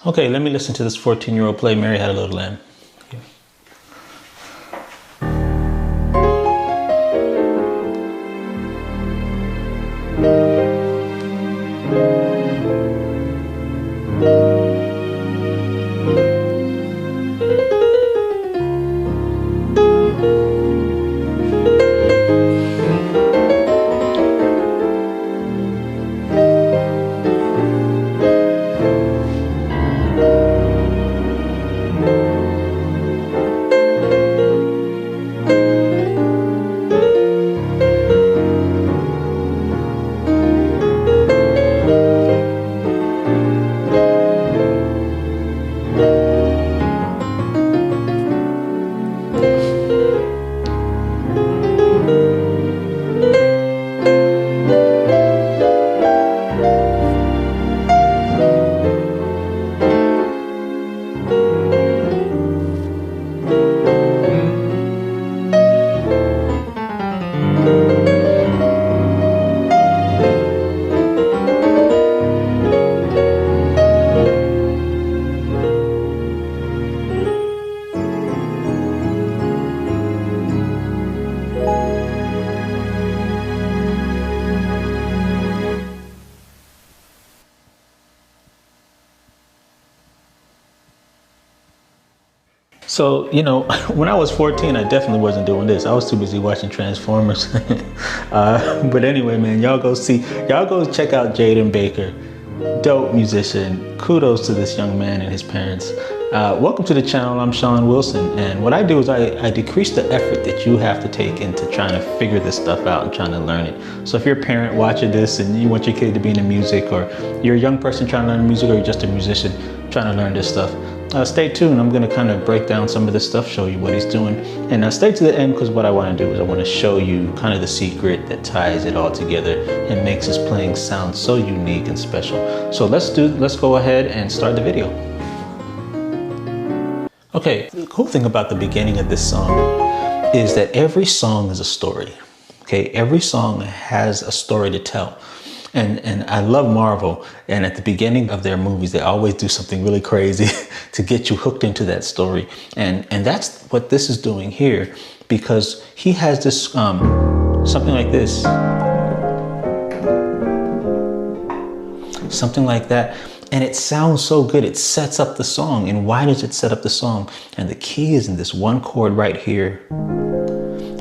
Okay, let me listen to this 14-year-old play Mary Had a Little Lamb. So, when I was 14, I definitely wasn't doing this. I was too busy watching Transformers. But anyway, man, y'all go check out Jayden Baker. Dope musician. Kudos to this young man and his parents. Welcome to the channel. I'm Sean Wilson. And what I do is I decrease the effort that you have to take into trying to figure this stuff out and trying to learn it. So if you're a parent watching this and you want your kid to be into music, or you're a young person trying to learn music, or you're just a musician trying to learn this stuff, stay tuned. I'm going to kind of break down some of this stuff, show you what he's doing. And stay to the end, because what I want to do is I want to show you kind of the secret that ties it all together and makes his playing sound so unique and special. So let's go ahead and start the video. Okay, the cool thing about the beginning of this song is that every song is a story. Okay, every song has a story to tell. And I love Marvel, and at the beginning of their movies, they always do something really crazy to get you hooked into that story. And that's what this is doing here, because he has this, something like this. Something like that. And it sounds so good. It sets up the song. And why does it set up the song? And the key is in this one chord right here,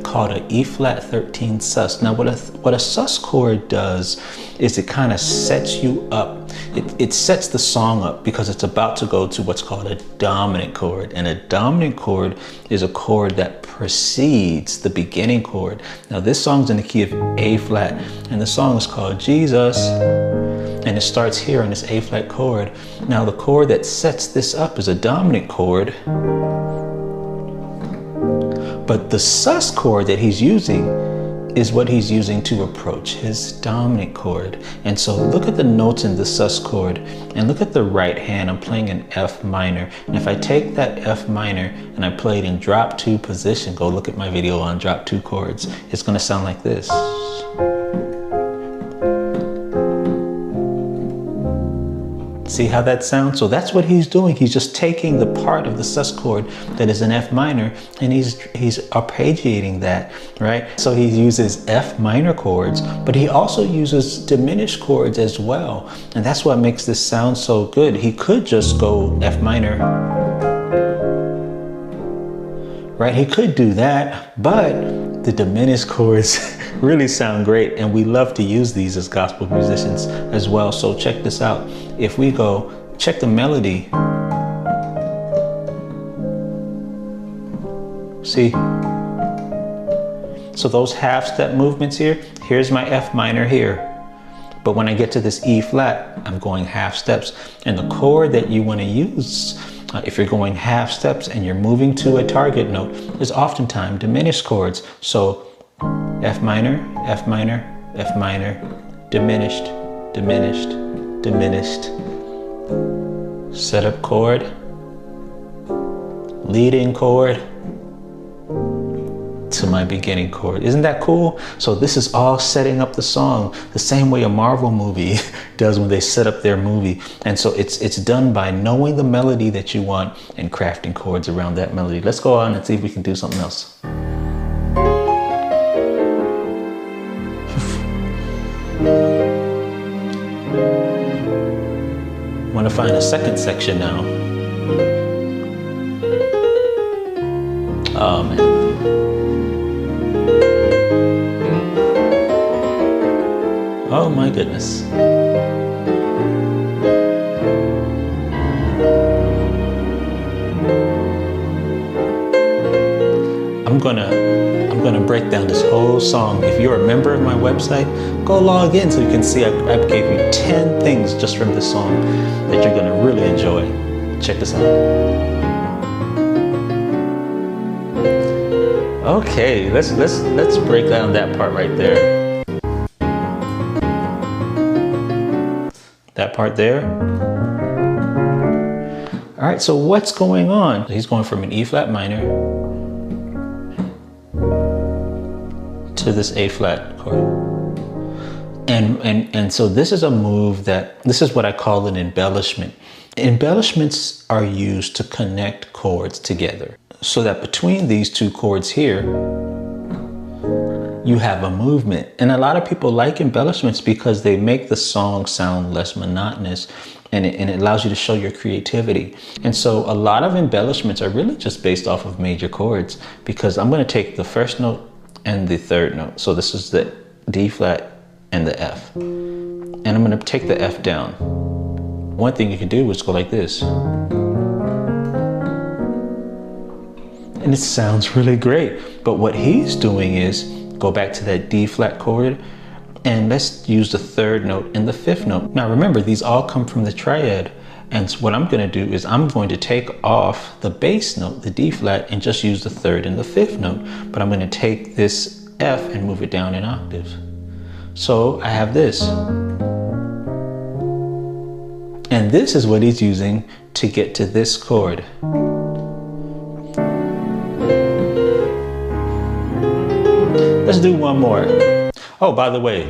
called an E flat 13 sus. Now what a sus chord does is it kind of sets you up. It sets the song up because it's about to go to what's called a dominant chord. And a dominant chord is a chord that precedes the beginning chord. Now this song's in the key of A flat, and the song is called Jesus. And it starts here on this A flat chord. Now the chord that sets this up is a dominant chord. But the sus chord that he's using is what he's using to approach his dominant chord. And so look at the notes in the sus chord and look at the right hand. I'm playing an F minor. And if I take that F minor and I play it in drop 2 position, go look at my video on drop 2 chords, it's gonna sound like this. See how that sounds? So that's what he's doing. He's just taking the part of the sus chord that is an F minor, and he's arpeggiating that, right? So he uses F minor chords, but he also uses diminished chords as well. And that's what makes this sound so good. He could just go F minor, right? He could do that, but the diminished chords really sound great, and we love to use these as gospel musicians as well. So check this out. If we go, check the melody. See? So those half step movements here, here's my F minor here. But when I get to this E flat, I'm going half steps. And the chord that you want to use, if you're going half steps and you're moving to a target note, is oftentimes diminished chords. So F minor, F minor, F minor, diminished, diminished, diminished. Setup chord, leading chord, to my beginning chord. Isn't that cool? So this is all setting up the song the same way a Marvel movie does when they set up their movie. And so it's done by knowing the melody that you want and crafting chords around that melody. Let's go on and see if we can do something else. I want to find a second section now. Oh man. Oh my goodness. I'm gonna break down this whole song. If you're a member of my website, go log in so you can see I gave you 10 things just from this song that you're gonna really enjoy. Check this out. Okay, let's break down that part right there. That part there. All right, so what's going on? He's going from an E flat minor to this A flat chord. And so this is a move this is what I call an embellishment. Embellishments are used to connect chords together so that between these two chords here, you have a movement. And a lot of people like embellishments because they make the song sound less monotonous, and it allows you to show your creativity. And so a lot of embellishments are really just based off of major chords, because I'm going to take the first note and the third note. So this is the D flat and the F. And I'm going to take the F down. One thing you can do is go like this. And it sounds really great. But what he's doing is go back to that D flat chord, and let's use the third note and the fifth note. Now remember, these all come from the triad. And so what I'm going to do is I'm going to take off the bass note, the D flat, and just use the third and the fifth note. But I'm going to take this F and move it down an octave. So I have this. And this is what he's using to get to this chord. Let's do one more. Oh, by the way,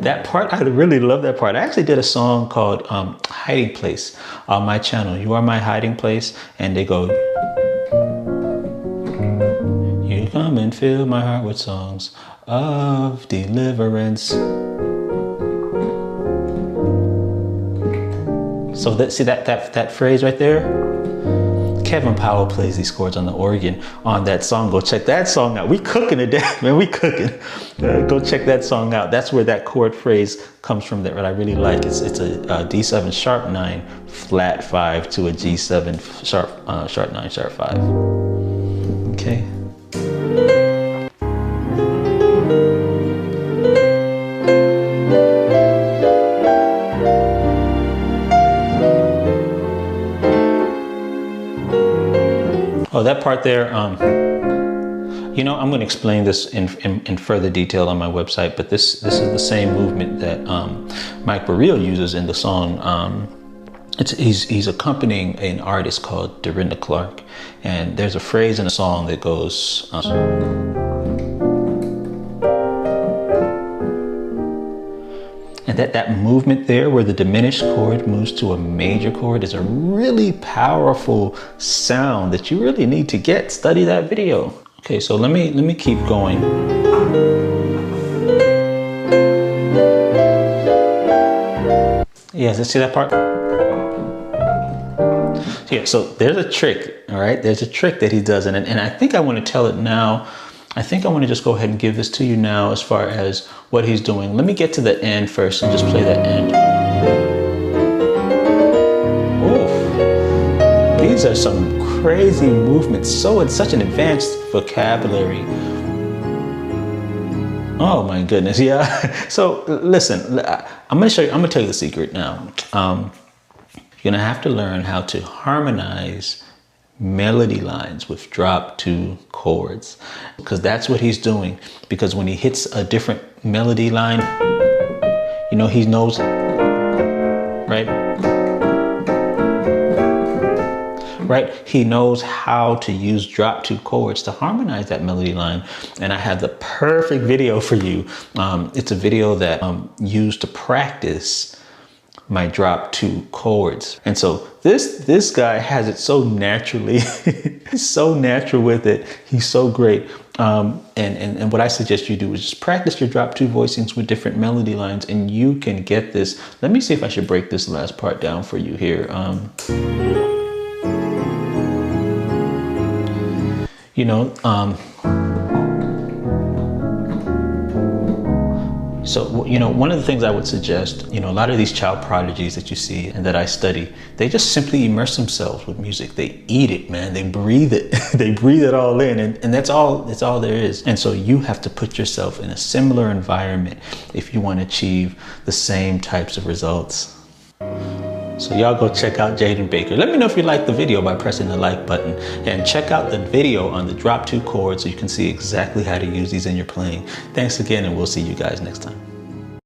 that part, I really love that part. I actually did a song called Hiding Place on my channel. You Are My Hiding Place. And they go, you come and fill my heart with songs of deliverance. So that phrase right there, Kevin Powell plays these chords on the organ on that song. Go check that song out. We cooking today, man. We cooking. Go check that song out. That's where that chord phrase comes from. That what I really like. It's a D7 sharp 9 flat 5 to a G7 sharp 9 sharp 5. Okay. Oh, that part there, you know, I'm going to explain this in further detail on my website, but this is the same movement that Mike Burrell uses in the song. He's accompanying an artist called Dorinda Clark, and there's a phrase in a song that goes, and that movement there where the diminished chord moves to a major chord is a really powerful sound that you really need to get. Study that video. Okay, so let me keep going. Yeah, let's see that part. Yeah, so there's a trick, all right? There's a trick that he does, and I think I want to tell it now. I think I want to just go ahead and give this to you now as far as what he's doing. Let me get to the end first and just play that end. Oof. These are some crazy movements. So it's such an advanced vocabulary. Oh my goodness, yeah. So listen, I'm gonna tell you the secret now. You're gonna have to learn how to harmonize melody lines with drop 2 chords, because that's what he's doing. Because when he hits a different melody line, you know, he knows, right? right? He knows how to use drop 2 chords to harmonize that melody line. And I have the perfect video for you. It's a video that used to practice my drop 2 chords. And so this guy has it so naturally. He's so natural with it. He's so great. And what I suggest you do is just practice your drop 2 voicings with different melody lines, and you can get this. Let me see if I should break this last part down for you here. So, you know, one of the things I would suggest, you know, a lot of these child prodigies that you see and that I study, they just simply immerse themselves with music. They eat it, man. They breathe it. They breathe it all in. And that's all there is. And so you have to put yourself in a similar environment if you want to achieve the same types of results. So y'all go check out Jayden Baker. Let me know if you liked the video by pressing the like button, and check out the video on the drop 2 chords so you can see exactly how to use these in your playing. Thanks again, and we'll see you guys next time.